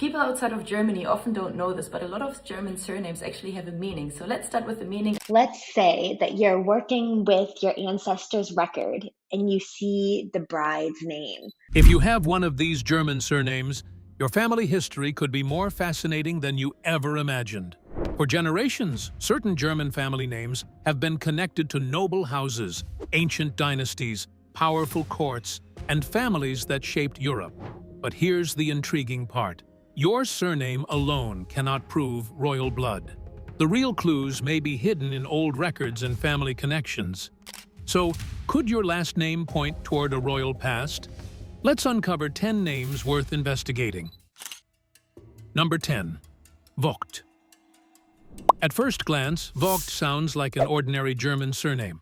People outside of Germany often don't know this, but a lot of German surnames actually have a meaning. So let's start with the meaning. Let's say that you're working with your ancestor's record and you see the bride's name. If you have one of these German surnames, your family history could be more fascinating than you ever imagined. For generations, certain German family names have been connected to noble houses, ancient dynasties, powerful courts, and families that shaped Europe. But here's the intriguing part. Your surname alone cannot prove royal blood. The real clues may be hidden in old records and family connections. So, could your last name point toward a royal past? Let's uncover 10 names worth investigating. Number 10. Vogt. At first glance, Vogt sounds like an ordinary German surname.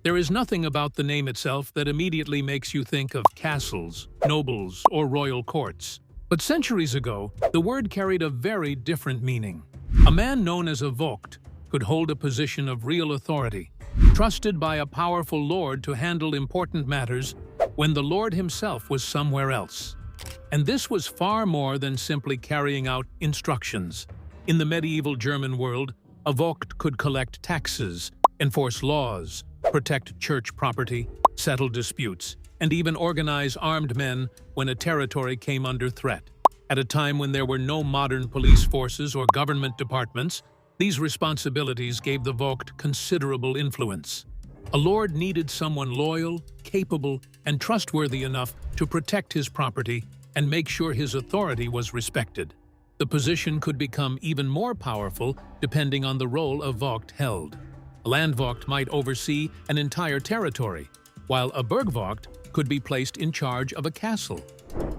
There is nothing about the name itself that immediately makes you think of castles, nobles, or royal courts. But centuries ago, the word carried a very different meaning. A man known as a Vogt could hold a position of real authority, trusted by a powerful lord to handle important matters when the lord himself was somewhere else. And this was far more than simply carrying out instructions. In the medieval German world, a Vogt could collect taxes, enforce laws, protect church property, settle disputes, and even organize armed men when a territory came under threat. At a time when there were no modern police forces or government departments, these responsibilities gave the Vogt considerable influence. A lord needed someone loyal, capable, and trustworthy enough to protect his property and make sure his authority was respected. The position could become even more powerful depending on the role a Vogt held. A Landvogt might oversee an entire territory, while a Burgvogt could be placed in charge of a castle.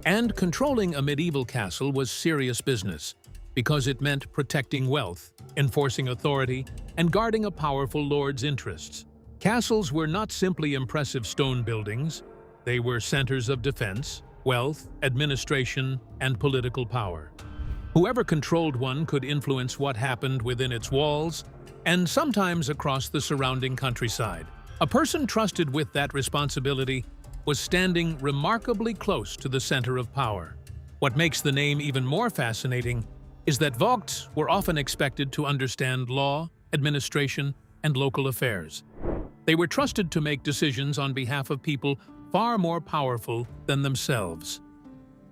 And controlling a medieval castle was serious business, because it meant protecting wealth, enforcing authority, and guarding a powerful lord's interests. Castles were not simply impressive stone buildings, they were centers of defense, wealth, administration, and political power. Whoever controlled one could influence what happened within its walls, and sometimes across the surrounding countryside. A person trusted with that responsibility was standing remarkably close to the center of power. What makes the name even more fascinating is that Vogts were often expected to understand law, administration, and local affairs. They were trusted to make decisions on behalf of people far more powerful than themselves.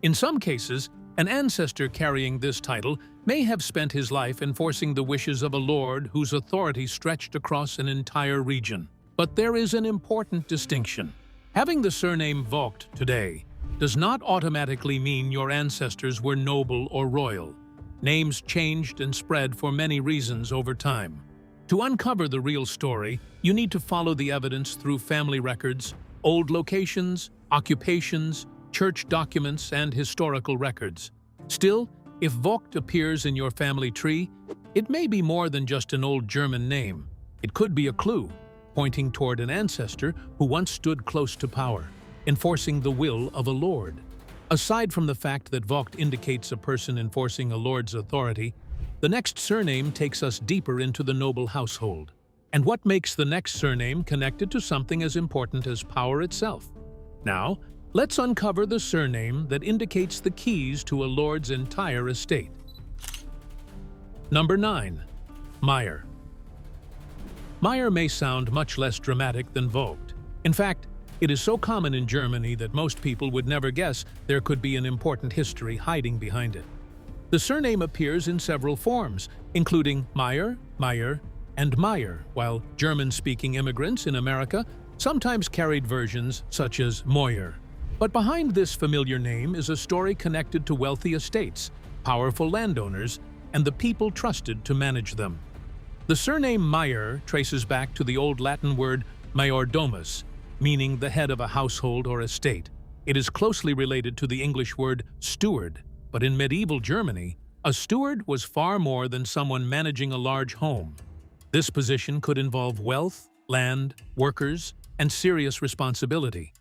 In some cases, an ancestor carrying this title may have spent his life enforcing the wishes of a lord whose authority stretched across an entire region. But there is an important distinction. Having the surname Vogt today does not automatically mean your ancestors were noble or royal. Names changed and spread for many reasons over time. To uncover the real story, you need to follow the evidence through family records, old locations, occupations, church documents, and historical records. Still, if Vogt appears in your family tree, it may be more than just an old German name. It could be a clue, pointing toward an ancestor who once stood close to power, enforcing the will of a lord. Aside from the fact that Vogt indicates a person enforcing a lord's authority, the next surname takes us deeper into the noble household. And what makes the next surname connected to something as important as power itself? Now, let's uncover the surname that indicates the keys to a lord's entire estate. Number 9. Meyer. Meyer may sound much less dramatic than Vogt. In fact, it is so common in Germany that most people would never guess there could be an important history hiding behind it. The surname appears in several forms, including Meyer, Meyer, and Meyer, while German-speaking immigrants in America sometimes carried versions such as Moyer. But behind this familiar name is a story connected to wealthy estates, powerful landowners, and the people trusted to manage them. The surname Meyer traces back to the Old Latin word majordomus, meaning the head of a household or estate. It is closely related to the English word steward, but in medieval Germany, a steward was far more than someone managing a large home. This position could involve wealth, land, workers, and serious responsibility.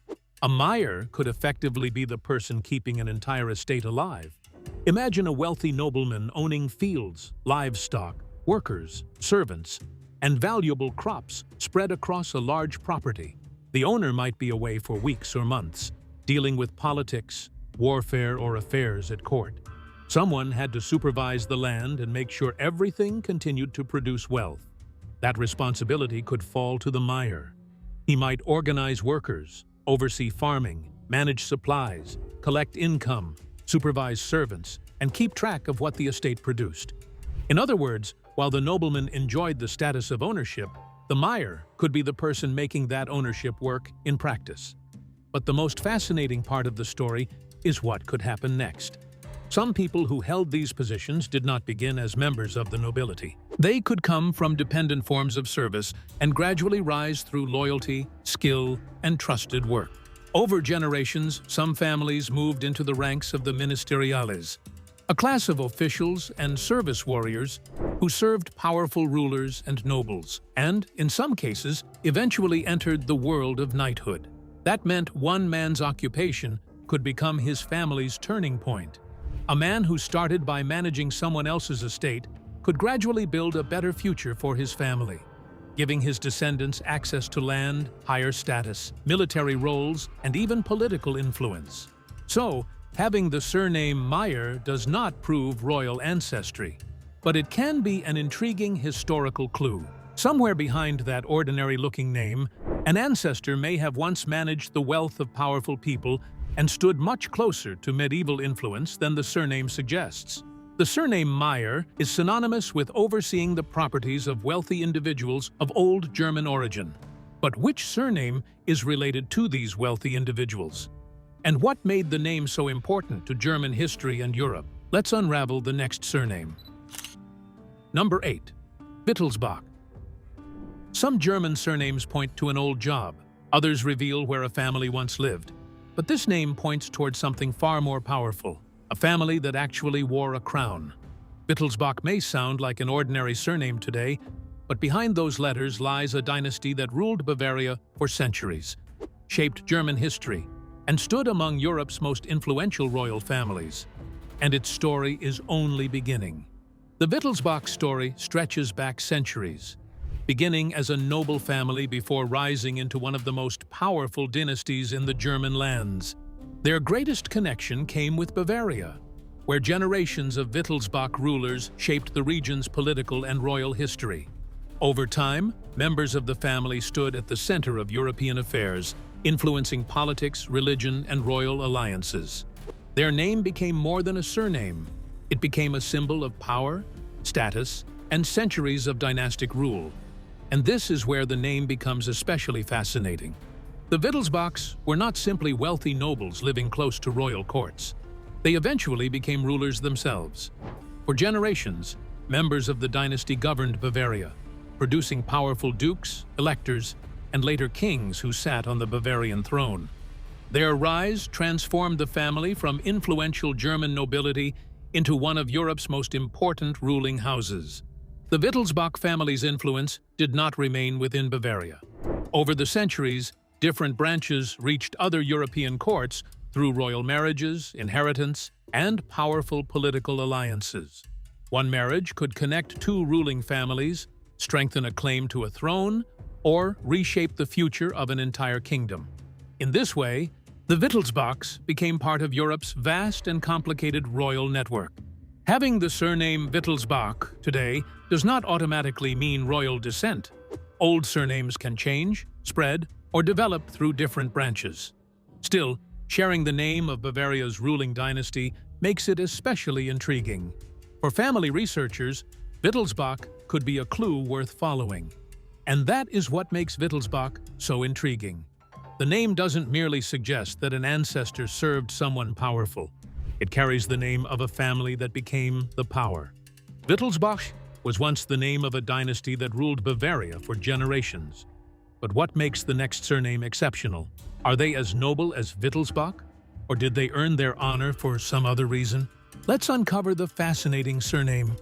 A Meyer could effectively be the person keeping an entire estate alive. Imagine a wealthy nobleman owning fields, livestock, workers, servants, and valuable crops spread across a large property. The owner might be away for weeks or months, dealing with politics, warfare, or affairs at court. Someone had to supervise the land and make sure everything continued to produce wealth. That responsibility could fall to the Meyer. He might organize workers, oversee farming, manage supplies, collect income, supervise servants, and keep track of what the estate produced. In other words, while the nobleman enjoyed the status of ownership, the Meyer could be the person making that ownership work in practice. But the most fascinating part of the story is what could happen next. Some people who held these positions did not begin as members of the nobility. They could come from dependent forms of service and gradually rise through loyalty, skill, and trusted work. Over generations, some families moved into the ranks of the ministeriales, a class of officials and service warriors who served powerful rulers and nobles, and, in some cases, eventually entered the world of knighthood. That meant one man's occupation could become his family's turning point. A man who started by managing someone else's estate could gradually build a better future for his family, giving his descendants access to land, higher status, military roles, and even political influence. So, having the surname Meyer does not prove royal ancestry, but it can be an intriguing historical clue. Somewhere behind that ordinary-looking name, an ancestor may have once managed the wealth of powerful people and stood much closer to medieval influence than the surname suggests. The surname Meyer is synonymous with overseeing the properties of wealthy individuals of old German origin. But which surname is related to these wealthy individuals? And what made the name so important to German history and Europe? Let's unravel the next surname. Number 8. Wittelsbach. Some German surnames point to an old job. Others reveal where a family once lived. But this name points toward something far more powerful, a family that actually wore a crown. Wittelsbach may sound like an ordinary surname today, but behind those letters lies a dynasty that ruled Bavaria for centuries, shaped German history, and stood among Europe's most influential royal families. And its story is only beginning. The Wittelsbach story stretches back centuries, beginning as a noble family before rising into one of the most powerful dynasties in the German lands. Their greatest connection came with Bavaria, where generations of Wittelsbach rulers shaped the region's political and royal history. Over time, members of the family stood at the center of European affairs, influencing politics, religion, and royal alliances. Their name became more than a surname. It became a symbol of power, status, and centuries of dynastic rule. And this is where the name becomes especially fascinating. The Wittelsbachs were not simply wealthy nobles living close to royal courts. They eventually became rulers themselves. For generations, members of the dynasty governed Bavaria, producing powerful dukes, electors, and later kings who sat on the Bavarian throne. Their rise transformed the family from influential German nobility into one of Europe's most important ruling houses. The Wittelsbach family's influence did not remain within Bavaria. Over the centuries, different branches reached other European courts through royal marriages, inheritance, and powerful political alliances. One marriage could connect two ruling families, strengthen a claim to a throne, or reshape the future of an entire kingdom. In this way, the Wittelsbachs became part of Europe's vast and complicated royal network. Having the surname Wittelsbach today does not automatically mean royal descent. Old surnames can change, spread, or develop through different branches. Still, sharing the name of Bavaria's ruling dynasty makes it especially intriguing. For family researchers, Wittelsbach could be a clue worth following. And that is what makes Wittelsbach so intriguing. The name doesn't merely suggest that an ancestor served someone powerful. It carries the name of a family that became the power. Wittelsbach was once the name of a dynasty that ruled Bavaria for generations. But what makes the next surname exceptional? Are they as noble as Wittelsbach? Or did they earn their honor for some other reason? Let's uncover the fascinating surname.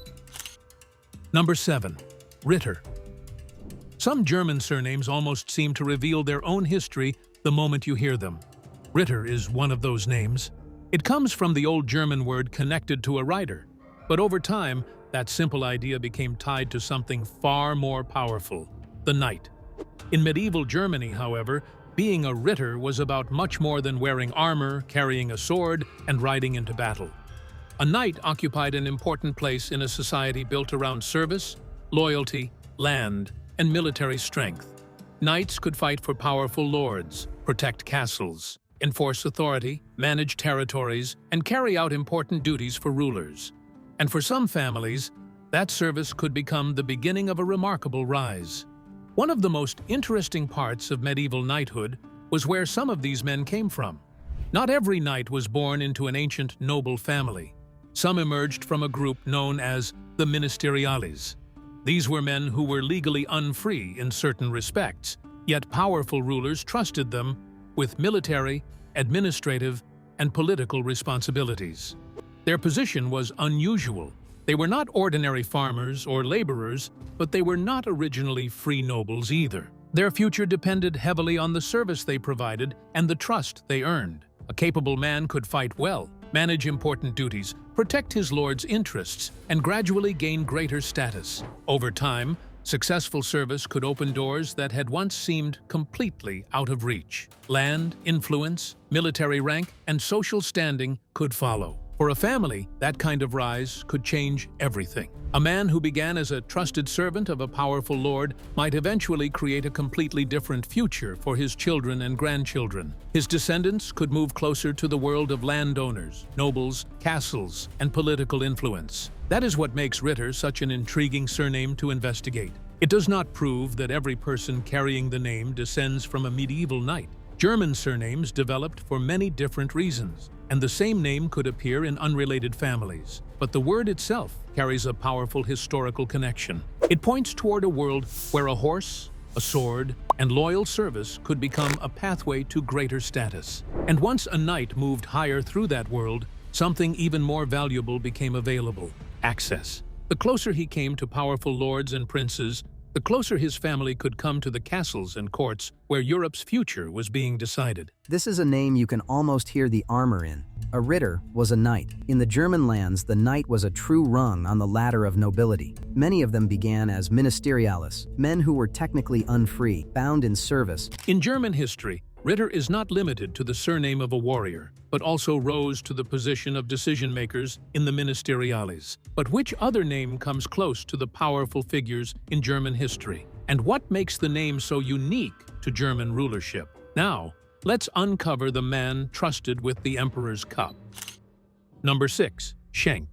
Number 7. Ritter. Some German surnames almost seem to reveal their own history the moment you hear them. Ritter is one of those names. It comes from the old German word connected to a rider, but over time, that simple idea became tied to something far more powerful, the knight. In medieval Germany, however, being a Ritter was about much more than wearing armor, carrying a sword, and riding into battle. A knight occupied an important place in a society built around service, loyalty, land, and military strength. Knights could fight for powerful lords, protect castles, enforce authority, manage territories, and carry out important duties for rulers. And for some families, that service could become the beginning of a remarkable rise. One of the most interesting parts of medieval knighthood was where some of these men came from. Not every knight was born into an ancient noble family. Some emerged from a group known as the ministeriales. These were men who were legally unfree in certain respects, yet powerful rulers trusted them with military, administrative, and political responsibilities. Their position was unusual. They were not ordinary farmers or laborers, but they were not originally free nobles either. Their future depended heavily on the service they provided and the trust they earned. A capable man could fight well, manage important duties, protect his lord's interests, and gradually gain greater status. Over time, successful service could open doors that had once seemed completely out of reach. Land, influence, military rank, and social standing could follow. For a family, that kind of rise could change everything. A man who began as a trusted servant of a powerful lord might eventually create a completely different future for his children and grandchildren. His descendants could move closer to the world of landowners, nobles, castles, and political influence. That is what makes Ritter such an intriguing surname to investigate. It does not prove that every person carrying the name descends from a medieval knight. German surnames developed for many different reasons, and the same name could appear in unrelated families. But the word itself carries a powerful historical connection. It points toward a world where a horse, a sword, and loyal service could become a pathway to greater status. And once a knight moved higher through that world, something even more valuable became available: access. The closer he came to powerful lords and princes, the closer his family could come to the castles and courts where Europe's future was being decided. This is a name you can almost hear the armor in. A Ritter was a knight. In the German lands, the knight was a true rung on the ladder of nobility. Many of them began as ministeriales, men who were technically unfree, bound in service. In German history, Ritter is not limited to the surname of a warrior, but also rose to the position of decision-makers in the ministeriales. But which other name comes close to the powerful figures in German history? And what makes the name so unique to German rulership? Now, let's uncover the man trusted with the emperor's cup. Number 6. Schenk.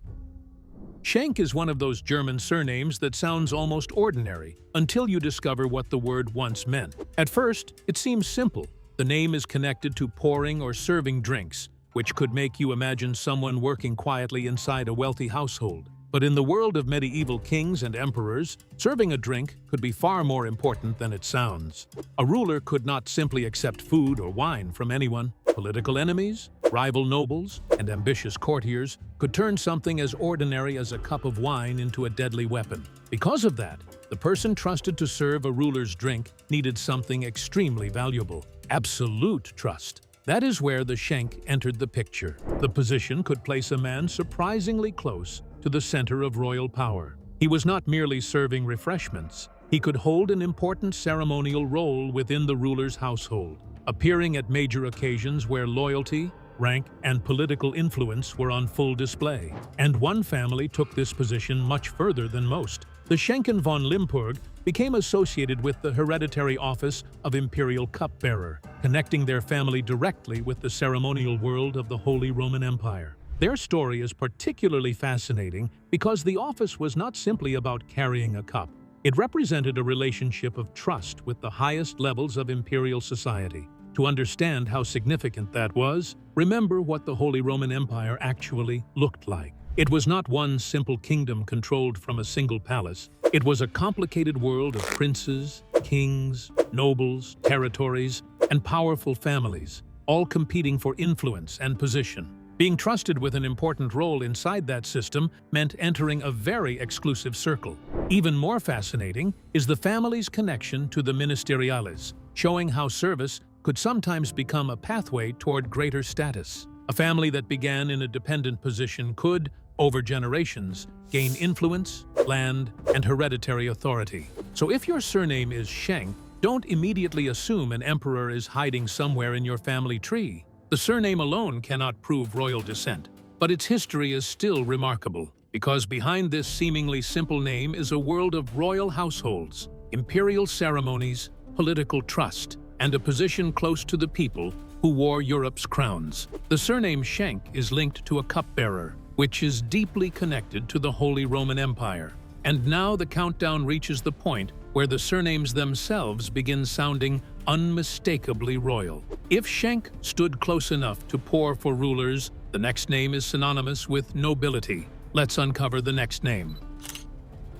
Schenk is one of those German surnames that sounds almost ordinary until you discover what the word once meant. At first, it seems simple. The name is connected to pouring or serving drinks, which could make you imagine someone working quietly inside a wealthy household. But in the world of medieval kings and emperors, serving a drink could be far more important than it sounds. A ruler could not simply accept food or wine from anyone. Political enemies, rival nobles, and ambitious courtiers could turn something as ordinary as a cup of wine into a deadly weapon. Because of that, the person trusted to serve a ruler's drink needed something extremely valuable: absolute trust. That is where the Schenk entered the picture. The position could place a man surprisingly close to the center of royal power. He was not merely serving refreshments. He could hold an important ceremonial role within the ruler's household, appearing at major occasions where loyalty, rank, and political influence were on full display. And one family took this position much further than most. The Schenken von Limburg became associated with the hereditary office of imperial cupbearer, connecting their family directly with the ceremonial world of the Holy Roman Empire. Their story is particularly fascinating because the office was not simply about carrying a cup. It represented a relationship of trust with the highest levels of imperial society. To understand how significant that was, remember what the Holy Roman Empire actually looked like. It was not one simple kingdom controlled from a single palace. It was a complicated world of princes, kings, nobles, territories, and powerful families, all competing for influence and position. Being trusted with an important role inside that system meant entering a very exclusive circle. Even more fascinating is the family's connection to the ministeriales, showing how service could sometimes become a pathway toward greater status. A family that began in a dependent position could, over generations, gain influence, land, and hereditary authority. So if your surname is Schenk, don't immediately assume an emperor is hiding somewhere in your family tree. The surname alone cannot prove royal descent. But its history is still remarkable, because behind this seemingly simple name is a world of royal households, imperial ceremonies, political trust, and a position close to the people who wore Europe's crowns. The surname Schenk is linked to a cupbearer, which is deeply connected to the Holy Roman Empire. And now the countdown reaches the point where the surnames themselves begin sounding unmistakably royal. If Schenk stood close enough to pour for rulers, the next name is synonymous with nobility. Let's uncover the next name.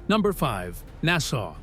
Number 5. Nassau.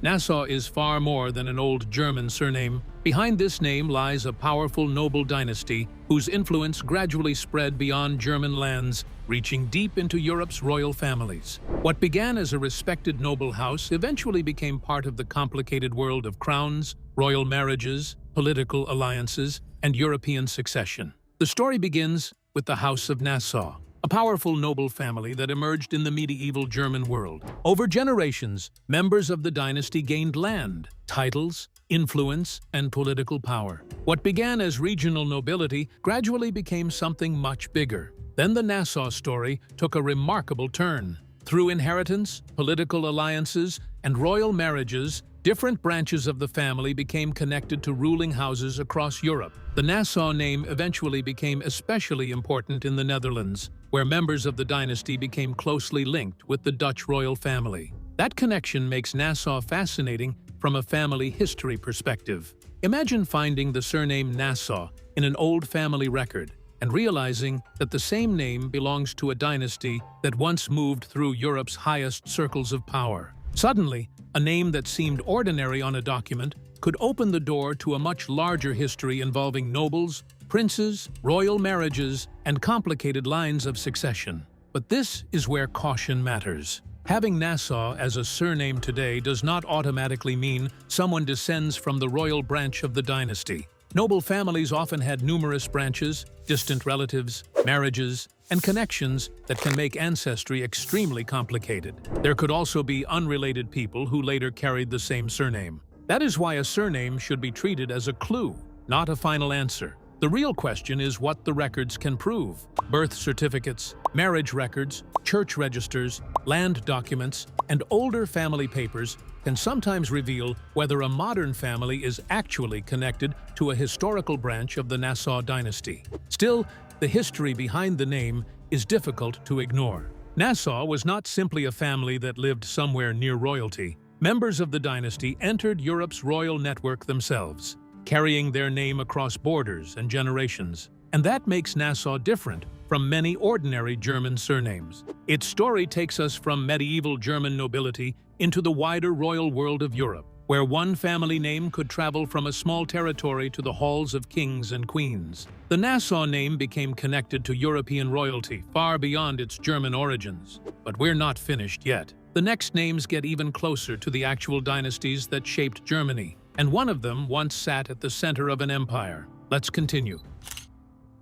Nassau is far more than an old German surname. Behind this name lies a powerful noble dynasty whose influence gradually spread beyond German lands, reaching deep into Europe's royal families. What began as a respected noble house eventually became part of the complicated world of crowns, royal marriages, political alliances, and European succession. The story begins with the House of Nassau, a powerful noble family that emerged in the medieval German world. Over generations, members of the dynasty gained land, titles, influence, and political power. What began as regional nobility gradually became something much bigger. Then the Nassau story took a remarkable turn. Through inheritance, political alliances, and royal marriages, different branches of the family became connected to ruling houses across Europe. The Nassau name eventually became especially important in the Netherlands, where members of the dynasty became closely linked with the Dutch royal family. That connection makes Nassau fascinating from a family history perspective. Imagine finding the surname Nassau in an old family record and realizing that the same name belongs to a dynasty that once moved through Europe's highest circles of power. Suddenly, a name that seemed ordinary on a document could open the door to a much larger history involving nobles, princes, royal marriages, and complicated lines of succession. But this is where caution matters. Having Nassau as a surname today does not automatically mean someone descends from the royal branch of the dynasty. Noble families often had numerous branches, distant relatives, marriages, and connections that can make ancestry extremely complicated. There could also be unrelated people who later carried the same surname. That is why a surname should be treated as a clue, not a final answer. The real question is what the records can prove. Birth certificates, marriage records, church registers, land documents, and older family papers can sometimes reveal whether a modern family is actually connected to a historical branch of the Nassau dynasty. Still, the history behind the name is difficult to ignore. Nassau was not simply a family that lived somewhere near royalty. Members of the dynasty entered Europe's royal network themselves, carrying their name across borders and generations. And that makes Nassau different from many ordinary German surnames. Its story takes us from medieval German nobility into the wider royal world of Europe, where one family name could travel from a small territory to the halls of kings and queens. The Nassau name became connected to European royalty far beyond its German origins. But we're not finished yet. The next names get even closer to the actual dynasties that shaped Germany, and one of them once sat at the center of an empire. Let's continue.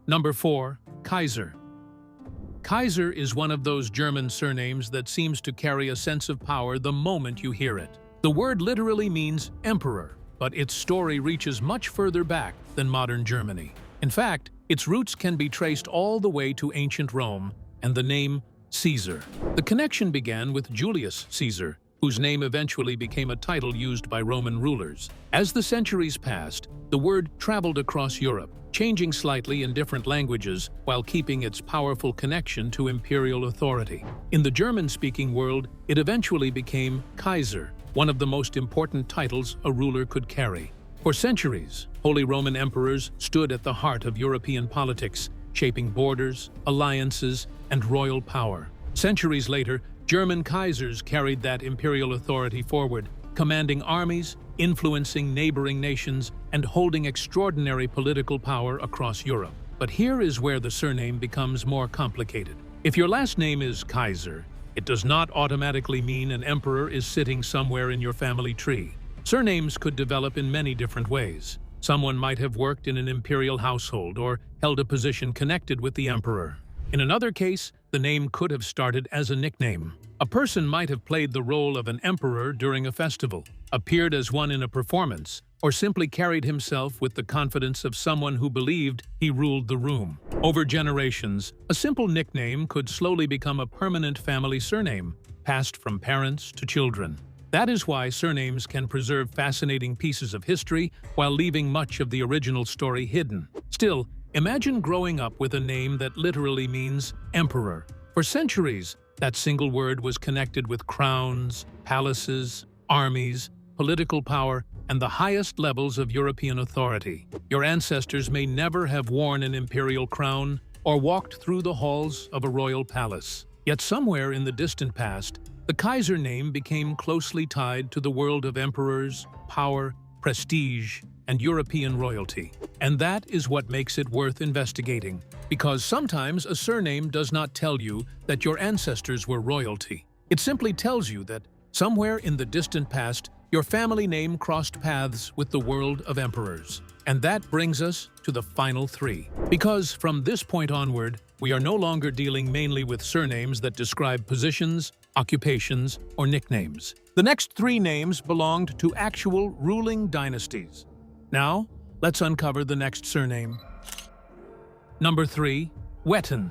Number 4. Kaiser. Kaiser is one of those German surnames that seems to carry a sense of power the moment you hear it. The word literally means emperor, but its story reaches much further back than modern Germany. In fact, its roots can be traced all the way to ancient Rome and the name Caesar. The connection began with Julius Caesar, whose name eventually became a title used by Roman rulers. As the centuries passed, the word traveled across Europe, changing slightly in different languages while keeping its powerful connection to imperial authority. In the German-speaking world, it eventually became Kaiser, one of the most important titles a ruler could carry. For centuries, Holy Roman emperors stood at the heart of European politics, shaping borders, alliances, and royal power. Centuries later, German Kaisers carried that imperial authority forward, commanding armies, influencing neighboring nations, and holding extraordinary political power across Europe. But here is where the surname becomes more complicated. If your last name is Kaiser, it does not automatically mean an emperor is sitting somewhere in your family tree. Surnames could develop in many different ways. Someone might have worked in an imperial household or held a position connected with the emperor. In another case, the name could have started as a nickname. A person might have played the role of an emperor during a festival, appeared as one in a performance, or simply carried himself with the confidence of someone who believed he ruled the room. Over generations, a simple nickname could slowly become a permanent family surname, passed from parents to children. That is why surnames can preserve fascinating pieces of history while leaving much of the original story hidden. Still, imagine growing up with a name that literally means emperor. For centuries, that single word was connected with crowns, palaces, armies, political power, and the highest levels of European authority. Your ancestors may never have worn an imperial crown or walked through the halls of a royal palace. Yet somewhere in the distant past, the Kaiser name became closely tied to the world of emperors, power, prestige, and European royalty. And that is what makes it worth investigating, because sometimes a surname does not tell you that your ancestors were royalty. It simply tells you that somewhere in the distant past, your family name crossed paths with the world of emperors. And that brings us to the final three. Because from this point onward, we are no longer dealing mainly with surnames that describe positions, occupations, or nicknames. The next three names belonged to actual ruling dynasties. Now, let's uncover the next surname. Number 3. Wettin.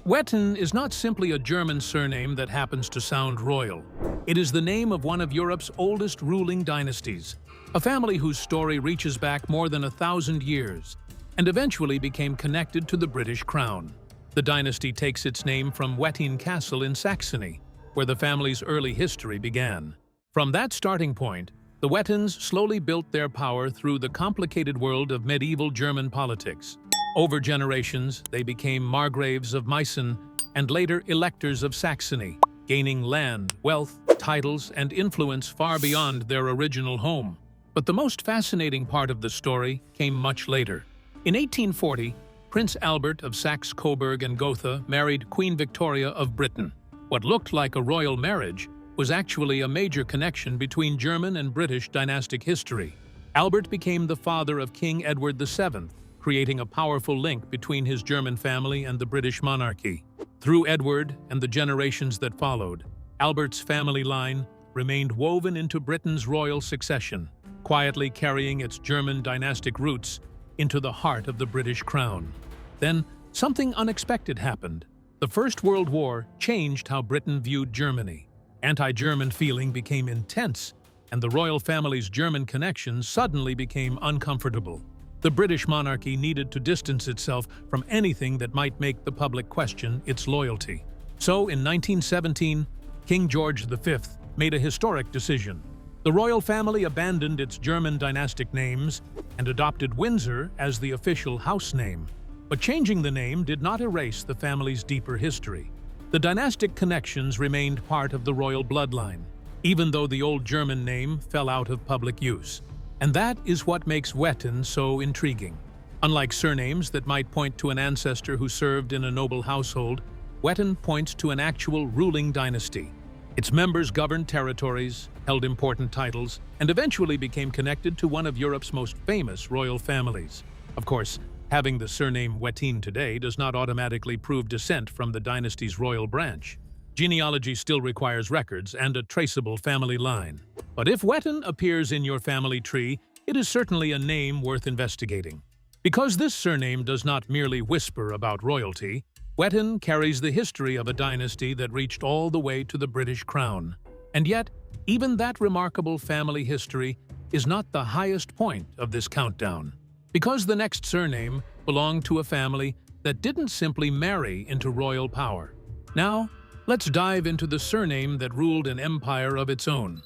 Wettin is not simply a German surname that happens to sound royal. It is the name of one of Europe's oldest ruling dynasties, a family whose story reaches back more than 1,000 years and eventually became connected to the British crown. The dynasty takes its name from Wettin Castle in Saxony, where the family's early history began. From that starting point, the Wettins slowly built their power through the complicated world of medieval German politics. Over generations, they became margraves of Meissen and later electors of Saxony, gaining land, wealth, titles, and influence far beyond their original home. But the most fascinating part of the story came much later. In 1840, Prince Albert of Saxe-Coburg and Gotha married Queen Victoria of Britain. What looked like a royal marriage was actually a major connection between German and British dynastic history. Albert became the father of King Edward VII, creating a powerful link between his German family and the British monarchy. Through Edward and the generations that followed, Albert's family line remained woven into Britain's royal succession, quietly carrying its German dynastic roots into the heart of the British crown. Then, something unexpected happened. The First World War changed how Britain viewed Germany. Anti-German feeling became intense, and the royal family's German connections suddenly became uncomfortable. The British monarchy needed to distance itself from anything that might make the public question its loyalty. So, in 1917, King George V made a historic decision. The royal family abandoned its German dynastic names and adopted Windsor as the official house name. But changing the name did not erase the family's deeper history. The dynastic connections remained part of the royal bloodline, even though the old German name fell out of public use. And that is what makes Wettin so intriguing. Unlike surnames that might point to an ancestor who served in a noble household, Wettin points to an actual ruling dynasty. Its members governed territories, held important titles, and eventually became connected to one of Europe's most famous royal families. Of course, having the surname Wettin today does not automatically prove descent from the dynasty's royal branch. Genealogy still requires records and a traceable family line. But if Wettin appears in your family tree, it is certainly a name worth investigating. Because this surname does not merely whisper about royalty, Wettin carries the history of a dynasty that reached all the way to the British crown. And yet, even that remarkable family history is not the highest point of this countdown. Because the next surname belonged to a family that didn't simply marry into royal power. Now, let's dive into the surname that ruled an empire of its own.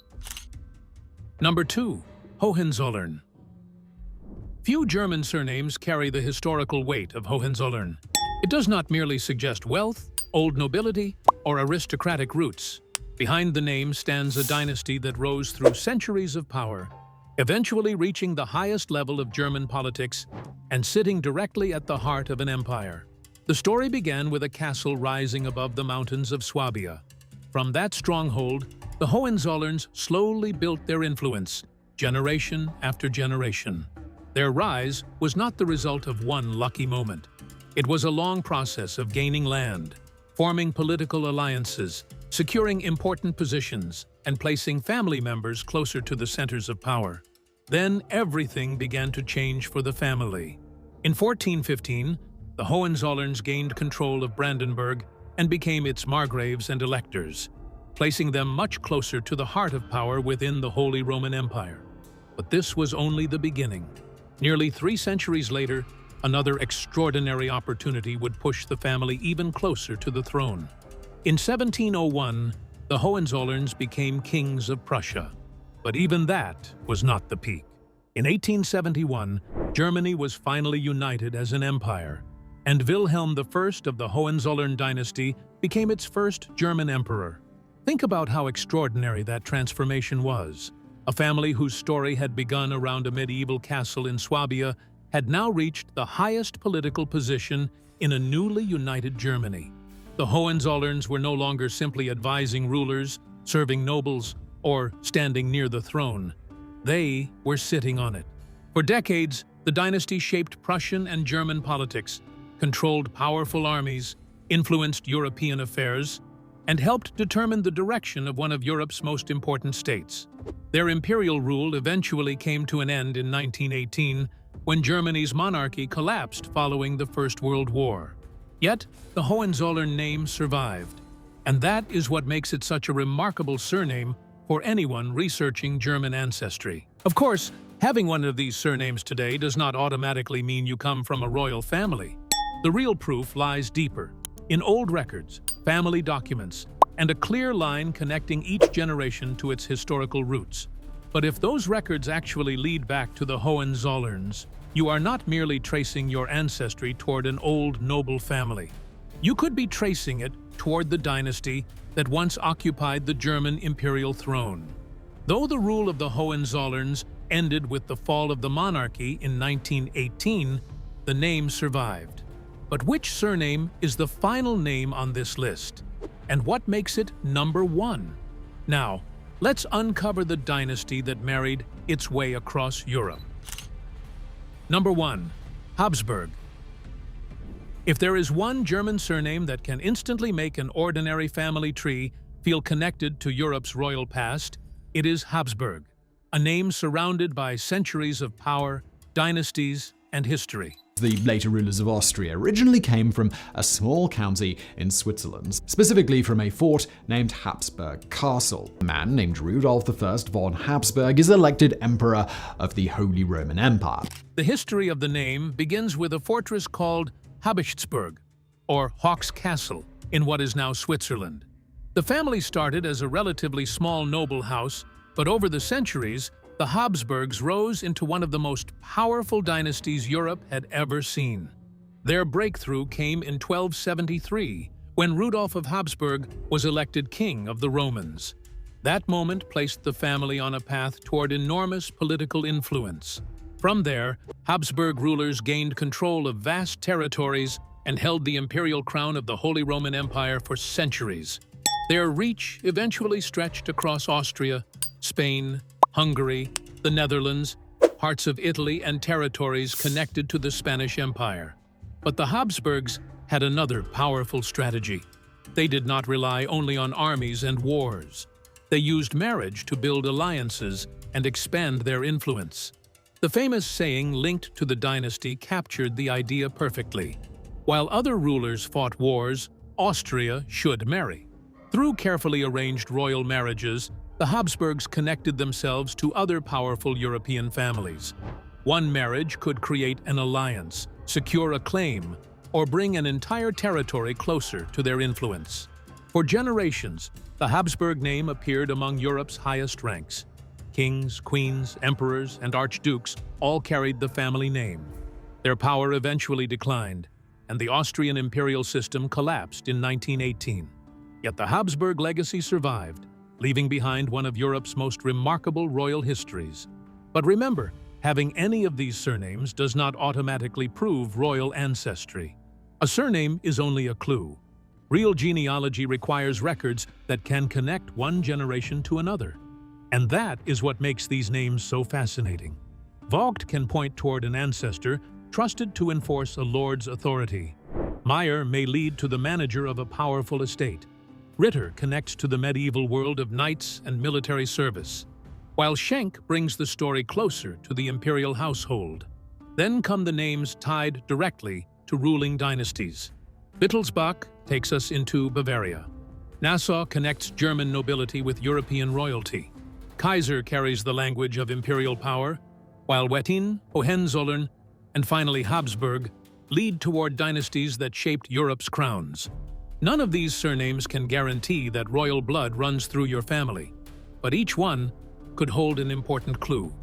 Number 2. Hohenzollern. Few German surnames carry the historical weight of Hohenzollern. It does not merely suggest wealth, old nobility, or aristocratic roots. Behind the name stands a dynasty that rose through centuries of power, eventually reaching the highest level of German politics and sitting directly at the heart of an empire. The story began with a castle rising above the mountains of Swabia. From that stronghold, the Hohenzollerns slowly built their influence, generation after generation. Their rise was not the result of one lucky moment. It was a long process of gaining land, forming political alliances, securing important positions, and placing family members closer to the centers of power. Then everything began to change for the family. In 1415, the Hohenzollerns gained control of Brandenburg and became its margraves and electors, placing them much closer to the heart of power within the Holy Roman Empire. But this was only the beginning. Nearly 3 centuries later, another extraordinary opportunity would push the family even closer to the throne. In 1701, the Hohenzollerns became kings of Prussia. But even that was not the peak. In 1871, Germany was finally united as an empire, and Wilhelm I of the Hohenzollern dynasty became its first German emperor. Think about how extraordinary that transformation was. A family whose story had begun around a medieval castle in Swabia had now reached the highest political position in a newly united Germany. The Hohenzollerns were no longer simply advising rulers, serving nobles, or standing near the throne. They were sitting on it. For decades, the dynasty shaped Prussian and German politics, controlled powerful armies, influenced European affairs, and helped determine the direction of one of Europe's most important states. Their imperial rule eventually came to an end in 1918, when Germany's monarchy collapsed following the First World War. Yet, the Hohenzollern name survived, and that is what makes it such a remarkable surname for anyone researching German ancestry. Of course, having one of these surnames today does not automatically mean you come from a royal family. The real proof lies deeper, in old records, family documents, and a clear line connecting each generation to its historical roots. But if those records actually lead back to the Hohenzollerns, you are not merely tracing your ancestry toward an old noble family. You could be tracing it toward the dynasty that once occupied the German imperial throne. Though the rule of the Hohenzollerns ended with the fall of the monarchy in 1918, the name survived. But which surname is the final name on this list? And what makes it number 1? Now, let's uncover the dynasty that married its way across Europe. Number 1. Habsburg. If there is one German surname that can instantly make an ordinary family tree feel connected to Europe's royal past, it is Habsburg, a name surrounded by centuries of power, dynasties, and history. The later rulers of Austria originally came from a small county in Switzerland, specifically from a fort named Habsburg Castle. A man named Rudolf I von Habsburg is elected emperor of the Holy Roman Empire. The history of the name begins with a fortress called Habsburg, or Hawk's Castle, in what is now Switzerland. The family started as a relatively small noble house, but over the centuries, the Habsburgs rose into one of the most powerful dynasties Europe had ever seen. Their breakthrough came in 1273, when Rudolf of Habsburg was elected king of the Romans. That moment placed the family on a path toward enormous political influence. From there, Habsburg rulers gained control of vast territories and held the imperial crown of the Holy Roman Empire for centuries. Their reach eventually stretched across Austria, Spain, Hungary, the Netherlands, parts of Italy, and territories connected to the Spanish Empire. But the Habsburgs had another powerful strategy. They did not rely only on armies and wars. They used marriage to build alliances and expand their influence. The famous saying linked to the dynasty captured the idea perfectly. While other rulers fought wars, Austria should marry. Through carefully arranged royal marriages, the Habsburgs connected themselves to other powerful European families. One marriage could create an alliance, secure a claim, or bring an entire territory closer to their influence. For generations, the Habsburg name appeared among Europe's highest ranks. Kings, queens, emperors, and archdukes all carried the family name. Their power eventually declined, and the Austrian imperial system collapsed in 1918. Yet the Habsburg legacy survived, leaving behind one of Europe's most remarkable royal histories. But remember, having any of these surnames does not automatically prove royal ancestry. A surname is only a clue. Real genealogy requires records that can connect one generation to another. And that is what makes these names so fascinating. Vogt can point toward an ancestor trusted to enforce a lord's authority. Meyer may lead to the manager of a powerful estate. Ritter connects to the medieval world of knights and military service. while Schenk brings the story closer to the imperial household. Then come the names tied directly to ruling dynasties. Wittelsbach takes us into Bavaria. Nassau connects German nobility with European royalty. Kaiser carries the language of imperial power, while Wettin, Hohenzollern, and finally Habsburg lead toward dynasties that shaped Europe's crowns. None of these surnames can guarantee that royal blood runs through your family, but each one could hold an important clue.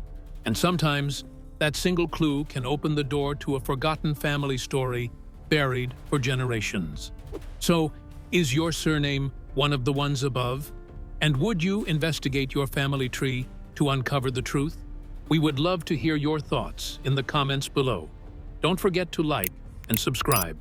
And sometimes, that single clue can open the door to a forgotten family story buried for generations. So, is your surname one of the ones above? And would you investigate your family tree to uncover the truth? We would love to hear your thoughts in the comments below. Don't forget to like and subscribe.